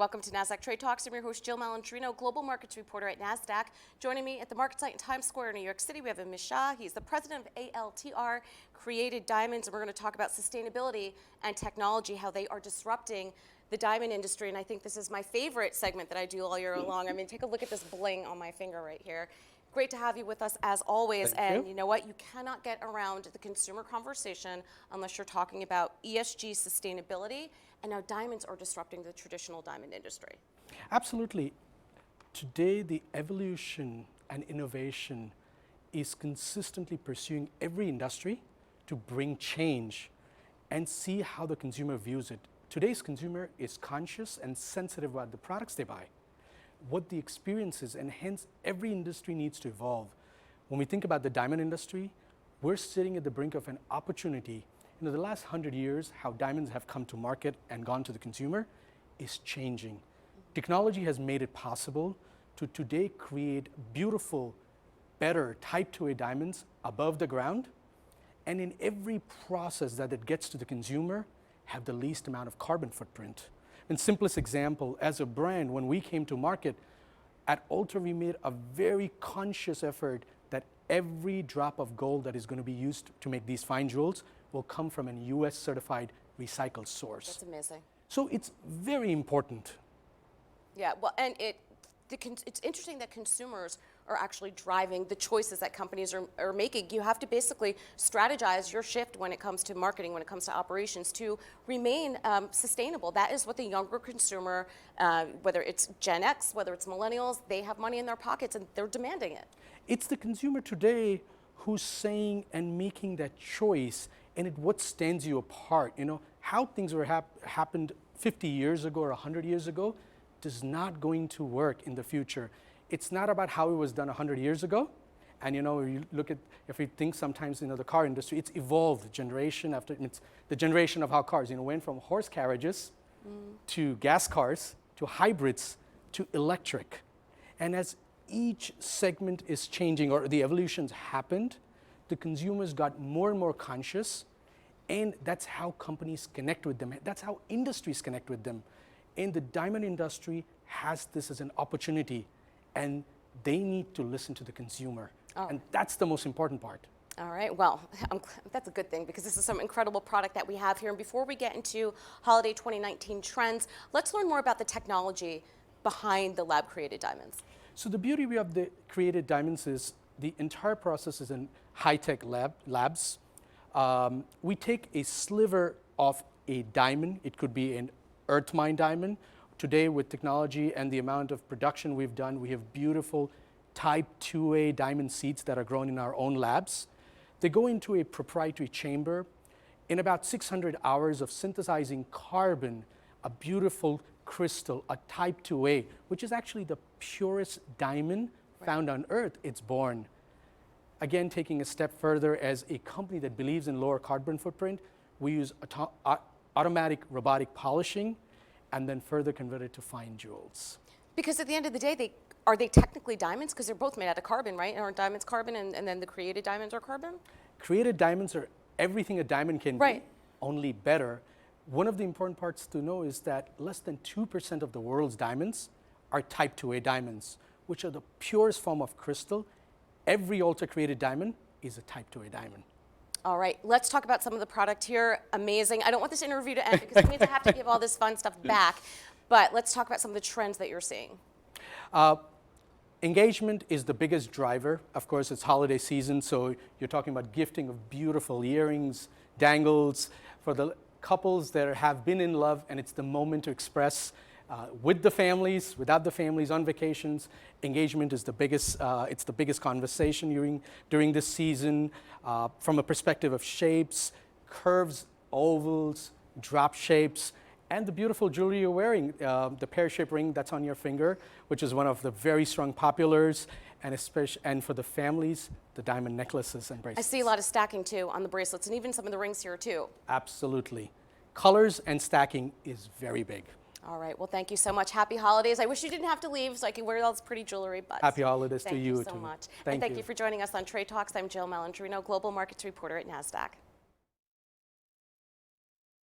Welcome to NASDAQ Trade Talks. I'm your host, Jill Malandrino, Global Markets Reporter at NASDAQ. Joining me at the market site in Times Square, New York City, we have Amish Shah. He's the president of Altr, Created Diamonds, and we're going to talk about sustainability and technology, how they are disrupting the diamond industry. And I think this is my favorite segment that I do all year long. I mean, take a look at this bling on my finger right here. Great to have you with us as always. Thank you. You know what? You cannot get around the consumer conversation unless you're talking about ESG sustainability and how diamonds are disrupting the traditional diamond industry. Absolutely. Today, the evolution and innovation is consistently pursuing every industry to bring change and see how the consumer views it. Today's consumer is conscious and sensitive about the products they buy, what the experience is, and hence every industry needs to evolve. When we think about the diamond industry, we're sitting at the brink of an opportunity. You know, the last 100 years, how diamonds have come to market and gone to the consumer is changing. Technology has made it possible to today create beautiful, better Type 2A diamonds above the ground, and in every process that it gets to the consumer, have the least amount of carbon footprint. In simplest example, as a brand, when we came to market, at Altr we made a very conscious effort that every drop of gold that is going to be used to make these fine jewels will come from a US certified recycled source. That's amazing. So it's very important. Yeah, well, and it's interesting that consumers are actually driving the choices that companies are making. You have to basically strategize your shift when it comes to marketing, when it comes to operations, to remain sustainable. That is what the younger consumer, whether it's Gen X, whether it's millennials, they have money in their pockets and they're demanding it. It's the consumer today who's saying and making that choice, and what stands you apart. You know, how things were happened 50 years ago or 100 years ago is not going to work in the future. It's not about how it was done 100 years ago. And you know, you look at, if we think sometimes, you know, the car industry, it's evolved generation after, it's the generation of how cars, you know, went from horse carriages to gas cars, to hybrids, to electric. And as each segment is changing, or the evolutions happened, the consumers got more and more conscious, and that's how companies connect with them. That's how industries connect with them. And the diamond industry has this as an opportunity, and they need to listen to the consumer. Oh. And that's the most important part. All right, well, that's a good thing because this is some incredible product that we have here. And before we get into holiday 2019 trends, let's learn more about the technology behind the lab-created diamonds. So the beauty of the created diamonds is the entire process is in high-tech labs. We take a sliver of a diamond. It could be an earth mine diamond. Today, with technology and the amount of production we've done, we have beautiful Type 2A diamond seeds that are grown in our own labs. They go into a proprietary chamber. In about 600 hours of synthesizing carbon, a beautiful crystal, a Type 2A, which is actually the purest diamond found on Earth, it's born. Again, taking a step further, as a company that believes in lower carbon footprint, we use automatic robotic polishing and then further convert it to fine jewels. Because at the end of the day, are they technically diamonds? Because they're both made out of carbon, right? Aren't diamonds carbon and then the created diamonds are carbon? Created diamonds are everything a diamond can be, only better. One of the important parts to know is that less than 2% of the world's diamonds are Type 2A diamonds, which are the purest form of crystal. Every Altr created diamond is a Type 2A diamond. All right, let's talk about some of the product here. Amazing. I don't want this interview to end because it means I have to give all this fun stuff back. But let's talk about some of the trends that you're seeing. Engagement is the biggest driver. Of course, it's holiday season, so you're talking about gifting of beautiful earrings, dangles, for the couples that have been in love, and it's the moment to express with the families, without the families, on vacations. Engagement is the biggest, it's the biggest conversation during this season, from a perspective of shapes, curves, ovals, drop shapes, and the beautiful jewelry you're wearing, the pear-shaped ring that's on your finger, which is one of the very strong populars, and for the families, the diamond necklaces and bracelets. I see a lot of stacking too on the bracelets, and even some of the rings here too. Absolutely. Colors and stacking is very big. All right, well, thank you so much. Happy holidays. I wish you didn't have to leave so I could wear all this pretty jewelry, but happy holidays to you you so too. much. Thank you for joining us on Trade Talks. I'm Jill Malandrino, Global Markets Reporter at NASDAQ.